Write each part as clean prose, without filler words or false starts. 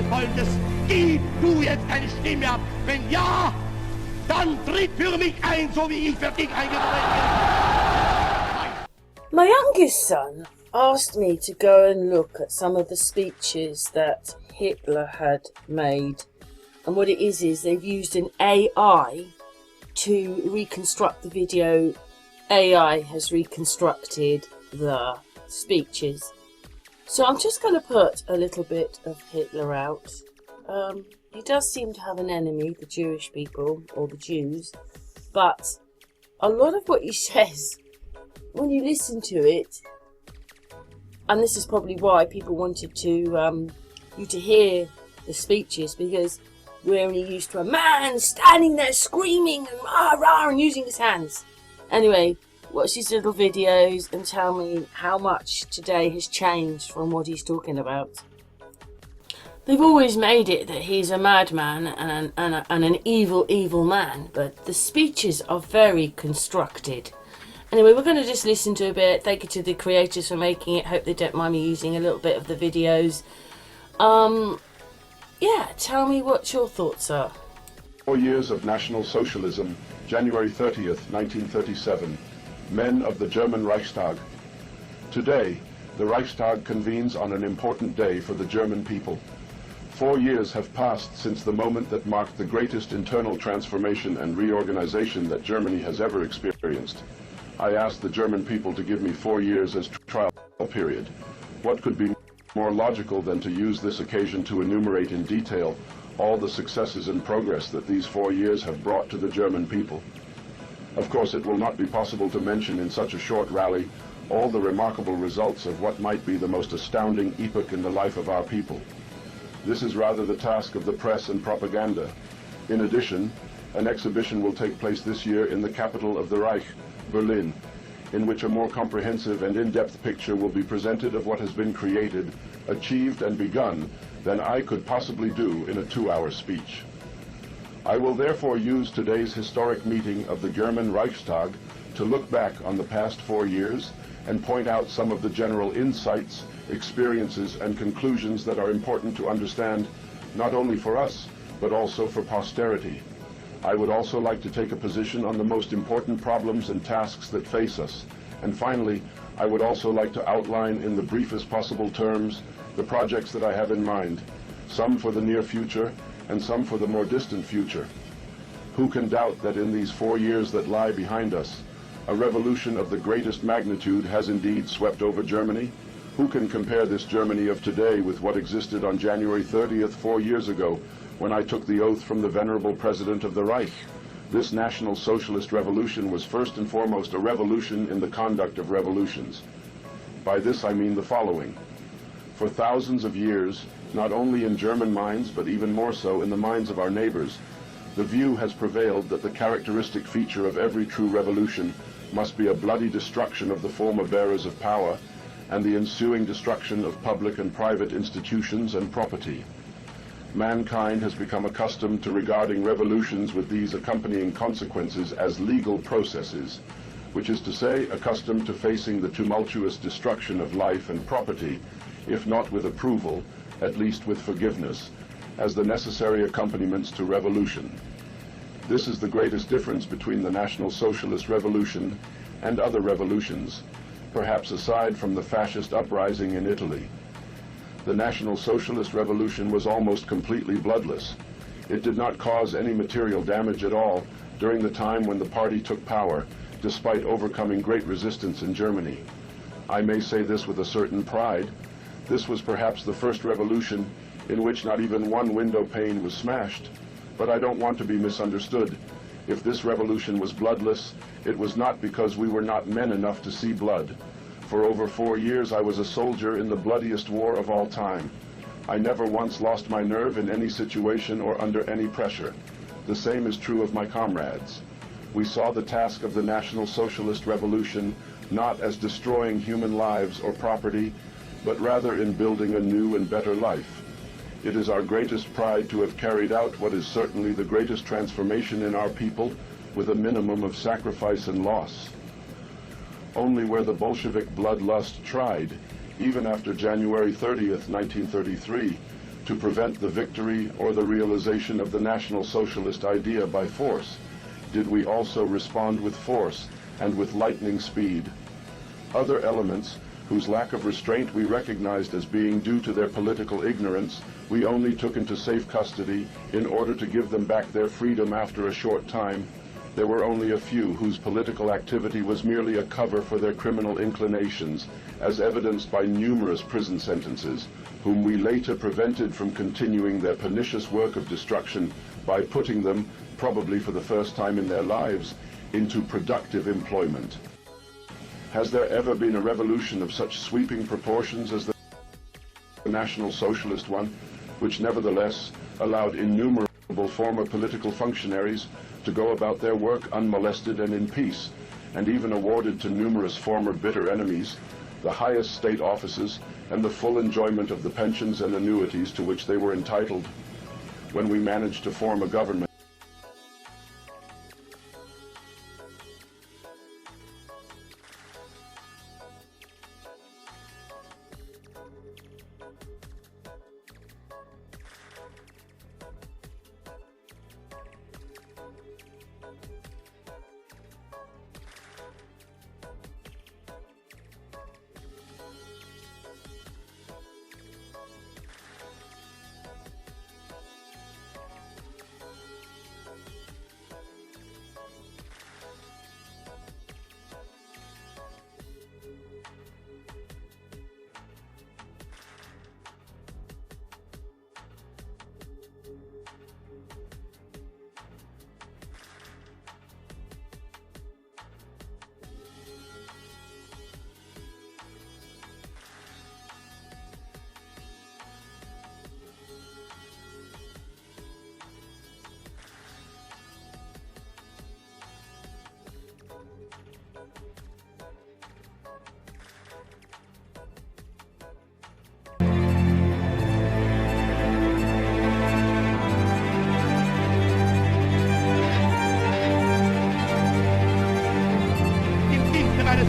Volkes, gib du jetzt deine Stimme ab. Wenn ja, dann tritt für mich ein, so wie ich für dich eingetreten bin. My youngest son asked me to go and look at some of the speeches that Hitler had made. And what it is they've used an AI to reconstruct the video. AI has reconstructed the speeches. So I'm just going to put a little bit of Hitler out. He does seem to have an enemy, the Jewish people, or the Jews. But a lot of what he says, when you listen to it, and this is probably why people wanted to you to hear the speeches, because we're only used to a man standing there screaming and rah rah and using his hands. Anyway, watch these little videos and tell me how much today has changed from what he's talking about. They've always made it that he's a madman and an evil man, but the speeches are very constructed. Anyway, we're going to just listen to a bit. Thank you to the creators for making it. Hope they don't mind me using a little bit of the videos. Yeah, tell me what your thoughts are. 4 years of National Socialism, January 30th, 1937. Men of the German Reichstag. Today, the Reichstag convenes on an important day for the German people. 4 years have passed since the moment that marked the greatest internal transformation and reorganization that Germany has ever experienced. I asked the German people to give me 4 years as trial period. What could be more logical than to use this occasion to enumerate in detail all the successes and progress that these 4 years have brought to the German people? Of course, it will not be possible to mention in such a short rally all the remarkable results of what might be the most astounding epoch in the life of our people. This is rather the task of the press and propaganda. In addition, an exhibition will take place this year in the capital of the Reich, Berlin, in which a more comprehensive and in-depth picture will be presented of what has been created, achieved, and begun than I could possibly do in a 2-hour speech. I will therefore use today's historic meeting of the German Reichstag to look back on the past 4 years and point out some of the general insights, experiences, and conclusions that are important to understand not only for us, but also for posterity. I would also like to take a position on the most important problems and tasks that face us. And finally, I would also like to outline in the briefest possible terms the projects that I have in mind, some for the near future and some for the more distant future. Who can doubt that in these 4 years that lie behind us, a revolution of the greatest magnitude has indeed swept over Germany? Who can compare this Germany of today with what existed on January 30th, 4 years ago, when I took the oath from the venerable President of the Reich? This National Socialist Revolution was first and foremost a revolution in the conduct of revolutions. By this I mean the following. For thousands of years, not only in German minds, but even more so in the minds of our neighbors, the view has prevailed that the characteristic feature of every true revolution must be a bloody destruction of the former bearers of power and the ensuing destruction of public and private institutions and property. Mankind has become accustomed to regarding revolutions with these accompanying consequences as legal processes, which is to say, accustomed to facing the tumultuous destruction of life and property, if not with approval, at least with forgiveness, as the necessary accompaniments to revolution. This is the greatest difference between the National Socialist Revolution and other revolutions, perhaps aside from the fascist uprising in Italy. The National Socialist Revolution was almost completely bloodless. It did not cause any material damage at all during the time when the party took power, despite overcoming great resistance in Germany. I may say this with a certain pride. This was perhaps the first revolution in which not even one window pane was smashed. But I don't want to be misunderstood. If this revolution was bloodless, it was not because we were not men enough to see blood. For over 4 years I was a soldier in the bloodiest war of all time. I never once lost my nerve in any situation or under any pressure. The same is true of my comrades. We saw the task of the National Socialist Revolution not as destroying human lives or property, but rather in building a new and better life. It is our greatest pride to have carried out what is certainly the greatest transformation in our people with a minimum of sacrifice and loss. Only where the Bolshevik bloodlust tried, even after January 30th, 1933, to prevent the victory or the realization of the National Socialist idea by force, did we also respond with force and with lightning speed. Other elements, whose lack of restraint we recognized as being due to their political ignorance, we only took into safe custody in order to give them back their freedom after a short time. There were only a few whose political activity was merely a cover for their criminal inclinations, as evidenced by numerous prison sentences, whom we later prevented from continuing their pernicious work of destruction by putting them, probably for the first time in their lives, into productive employment. Has there ever been a revolution of such sweeping proportions as the National Socialist one, which nevertheless allowed innumerable former political functionaries to go about their work unmolested and in peace, and even awarded to numerous former bitter enemies the highest state offices and the full enjoyment of the pensions and annuities to which they were entitled? When we managed to form a government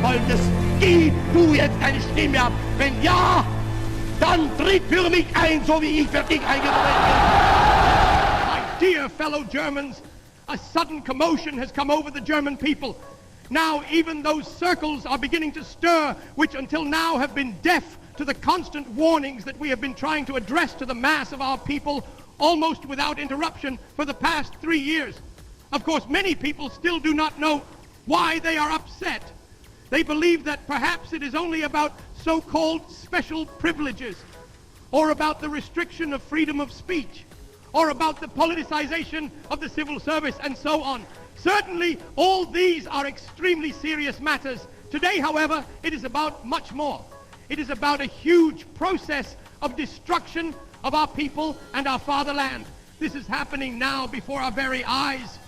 Volkes, gib du jetzt deine Stimme ab. Wenn ja, dann tritt für mich ein, so wie ich für dich eingetreten bin. My dear fellow Germans, a sudden commotion has come over the German people. Now even those circles are beginning to stir, which until now have been deaf to the constant warnings that we have been trying to address to the mass of our people almost without interruption for the past 3 years. Of course, many people still do not know why they are upset. They believe that perhaps it is only about so-called special privileges, or about the restriction of freedom of speech, or about the politicization of the civil service, and so on. Certainly, all these are extremely serious matters. Today, however, it is about much more. It is about a huge process of destruction of our people and our fatherland. This is happening now before our very eyes.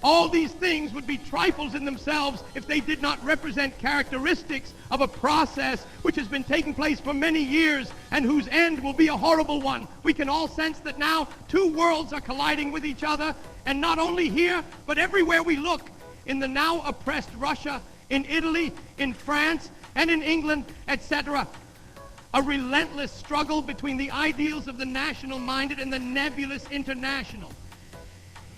All these things would be trifles in themselves if they did not represent characteristics of a process which has been taking place for many years and whose end will be a horrible one. We can all sense that now two worlds are colliding with each other, and not only here, but everywhere we look, in the now oppressed Russia, in Italy, in France, and in England, etc. A relentless struggle between the ideals of the national-minded and the nebulous international.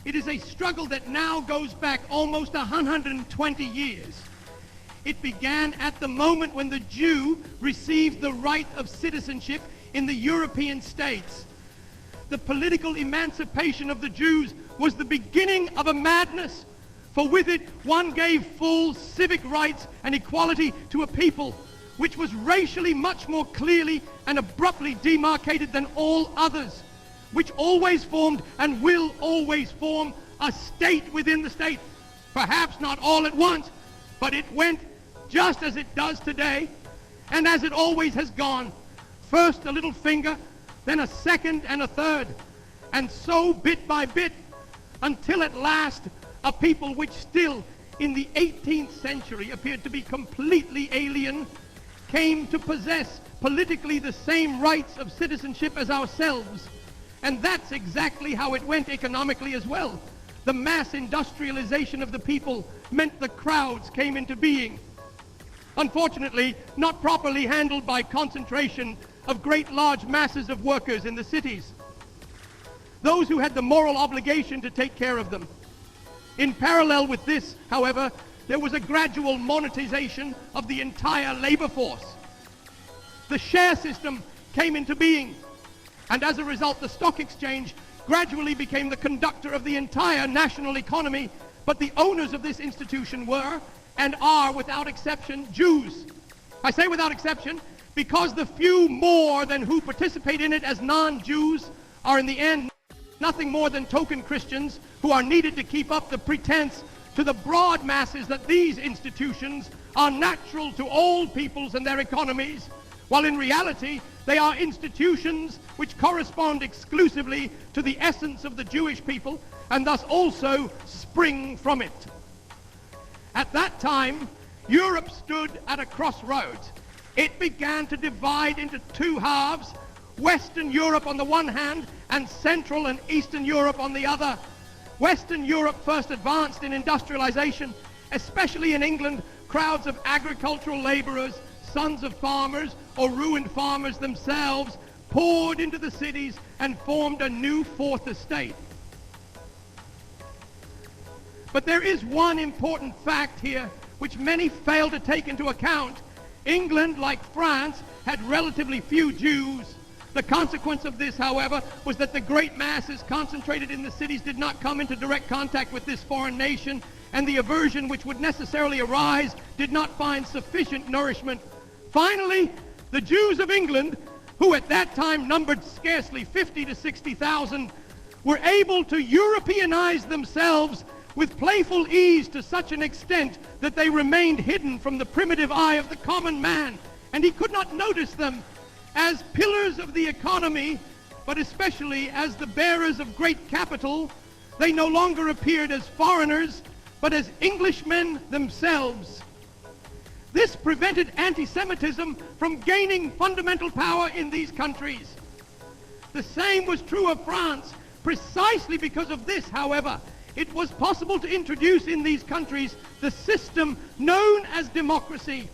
It is a struggle that now goes back almost 120 years. It began at the moment when the Jew received the right of citizenship in the European states. The political emancipation of the Jews was the beginning of a madness, for with it one gave full civic rights and equality to a people which was racially much more clearly and abruptly demarcated than all others, which always formed and will always form a state within the state. Perhaps not all at once, but it went just as it does today, and as it always has gone. First a little finger, then a second and a third, and so bit by bit, until at last a people which still in the 18th century appeared to be completely alien came to possess politically the same rights of citizenship as ourselves. And that's exactly how it went economically as well. The mass industrialization of the people meant the crowds came into being. Unfortunately, not properly handled by concentration of great large masses of workers in the cities. those who had the moral obligation to take care of them. In parallel with this, however, there was a gradual monetization of the entire labor force. The share system came into being, and as a result, the stock exchange gradually became the conductor of the entire national economy, but the owners of this institution were, and are without exception, Jews. I say without exception because the few more than who participate in it as non-Jews are in the end nothing more than token Christians who are needed to keep up the pretense to the broad masses that these institutions are natural to all peoples and their economies, while in reality they are institutions which correspond exclusively to the essence of the Jewish people and thus also spring from it. At that time, Europe stood at a crossroads. It began to divide into two halves, Western Europe on the one hand and Central and Eastern Europe on the other. Western Europe first advanced in industrialization, especially in England. Crowds of agricultural laborers, sons of farmers or ruined farmers themselves, poured into the cities and formed a new fourth estate. But there is one important fact here which many fail to take into account. England, like France, had relatively few Jews. The consequence of this, however, was that the great masses concentrated in the cities did not come into direct contact with this foreign nation, and the aversion which would necessarily arise did not find sufficient nourishment. Finally, the Jews of England, who at that time numbered scarcely 50 to 60,000, were able to Europeanize themselves with playful ease to such an extent that they remained hidden from the primitive eye of the common man, and he could not notice them as pillars of the economy, but especially as the bearers of great capital. They no longer appeared as foreigners, but as Englishmen themselves. This prevented anti-Semitism from gaining fundamental power in these countries. The same was true of France. Precisely because of this, however, it was possible to introduce in these countries the system known as democracy.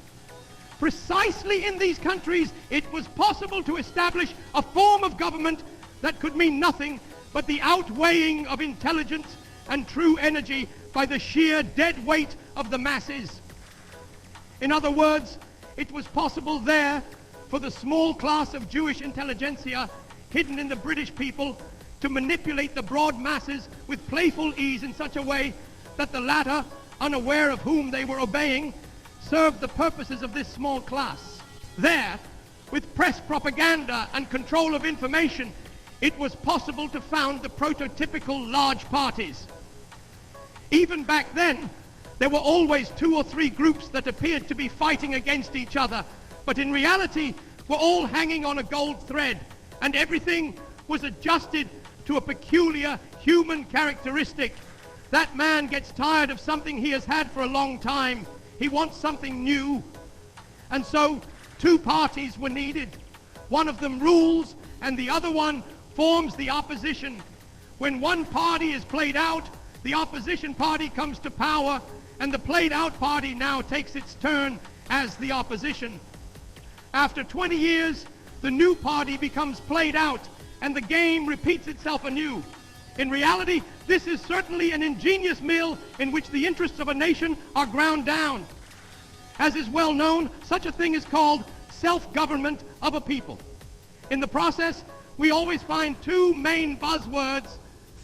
Precisely in these countries, it was possible to establish a form of government that could mean nothing but the outweighing of intelligence and true energy by the sheer dead weight of the masses. In other words, it was possible there for the small class of Jewish intelligentsia hidden in the British people to manipulate the broad masses with playful ease in such a way that the latter, unaware of whom they were obeying, served the purposes of this small class. There, with press propaganda and control of information, it was possible to found the prototypical large parties. Even back then, there were always 2 or 3 groups that appeared to be fighting against each other, but in reality were all hanging on a gold thread, and everything was adjusted to a peculiar human characteristic. That man gets tired of something he has had for a long time. He wants something new. And so 2 parties were needed. One of them rules and the other one forms the opposition. When one party is played out, the opposition party comes to power, and the played out party now takes its turn as the opposition. After 20 years, the new party becomes played out, and the game repeats itself anew. In reality, this is certainly an ingenious mill in which the interests of a nation are ground down. As is well known, such a thing is called self-government of a people. In the process, we always find 2 main buzzwords,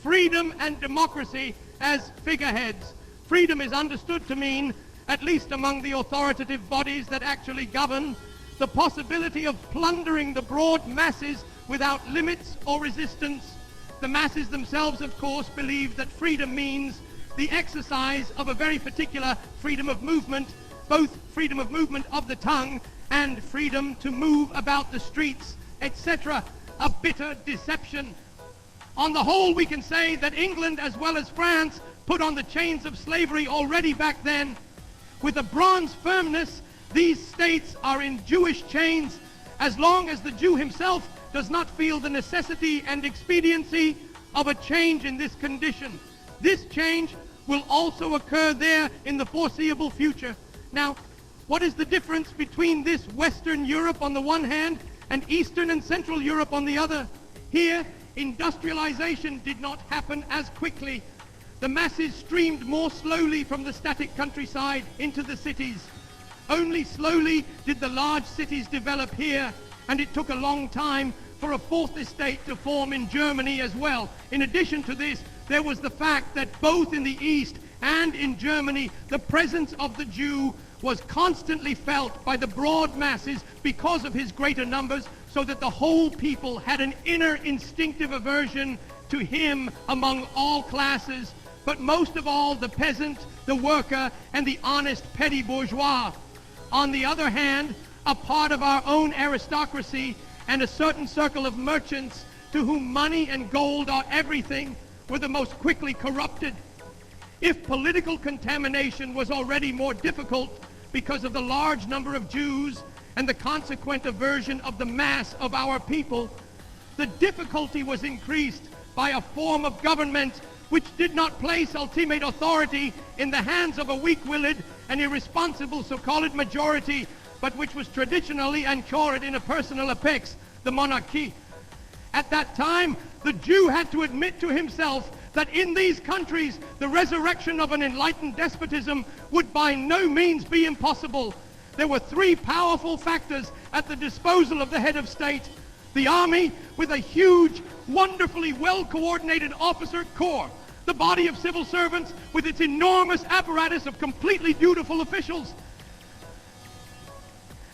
freedom and democracy, as figureheads. Freedom is understood to mean, at least among the authoritative bodies that actually govern, the possibility of plundering the broad masses without limits or resistance. The masses themselves, of course, believe that freedom means the exercise of a very particular freedom of movement, both freedom of movement of the tongue and freedom to move about the streets, etc. A bitter deception. On the whole, we can say that England, as well as France, put on the chains of slavery already back then. With a bronze firmness, these states are in Jewish chains as long as the Jew himself does not feel the necessity and expediency of a change in this condition. This change will also occur there in the foreseeable future. Now, what is the difference between this Western Europe on the one hand and Eastern and Central Europe on the other? Here, industrialization did not happen as quickly. The masses streamed more slowly from the static countryside into the cities. Only slowly did the large cities develop here, and it took a long time for a fourth estate to form in Germany as well. In addition to this, there was the fact that both in the East and in Germany, the presence of the Jew was constantly felt by the broad masses because of his greater numbers, so that the whole people had an inner instinctive aversion to him among all classes, but most of all the peasant, the worker, and the honest petty bourgeois. On the other hand, a part of our own aristocracy and a certain circle of merchants to whom money and gold are everything were the most quickly corrupted. If political contamination was already more difficult because of the large number of Jews and the consequent aversion of the mass of our people, the difficulty was increased by a form of government which did not place ultimate authority in the hands of a weak-willed and irresponsible so-called majority, but which was traditionally anchored in a personal apex, the monarchy. At that time, the Jew had to admit to himself that in these countries, the resurrection of an enlightened despotism would by no means be impossible. There were three powerful factors at the disposal of the head of state: the army, with a huge, wonderfully well-coordinated officer corps; the body of civil servants, with its enormous apparatus of completely dutiful officials;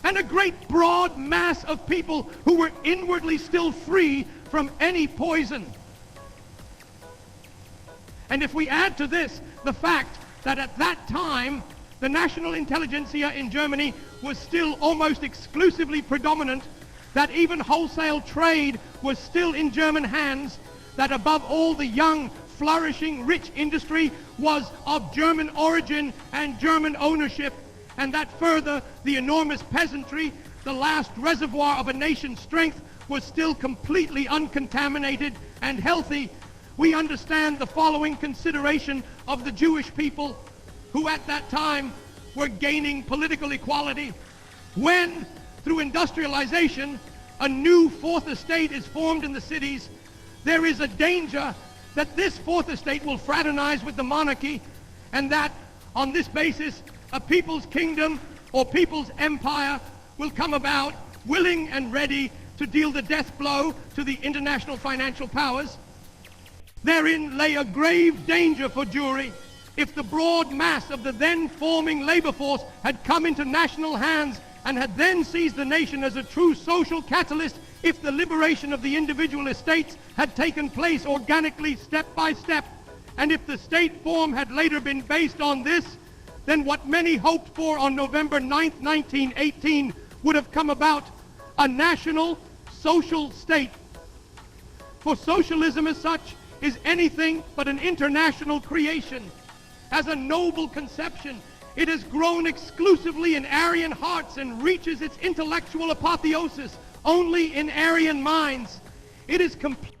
and a great broad mass of people who were inwardly still free from any poison. And if we add to this the fact that at that time the national intelligentsia in Germany was still almost exclusively predominant, that even wholesale trade was still in German hands, that above all the young, flourishing, rich industry was of German origin and German ownership, and that further the enormous peasantry, the last reservoir of a nation's strength, was still completely uncontaminated and healthy, we understand the following consideration of the Jewish people, who at that time were gaining political equality. When, through industrialization, a new fourth estate is formed in the cities, there is a danger that this fourth estate will fraternize with the monarchy, and that on this basis a people's kingdom or people's empire will come about, willing and ready to deal the death blow to the international financial powers. Therein lay a grave danger for Jewry. If the broad mass of the then forming labor force had come into national hands and had then seized the nation as a true social catalyst, if the liberation of the individual estates had taken place organically step by step, and if the state form had later been based on this, then what many hoped for on November 9th, 1918 would have come about: a national social state. For socialism as such is anything but an international creation. As a noble conception, it has grown exclusively in Aryan hearts and reaches its intellectual apotheosis only in Aryan minds. It is complete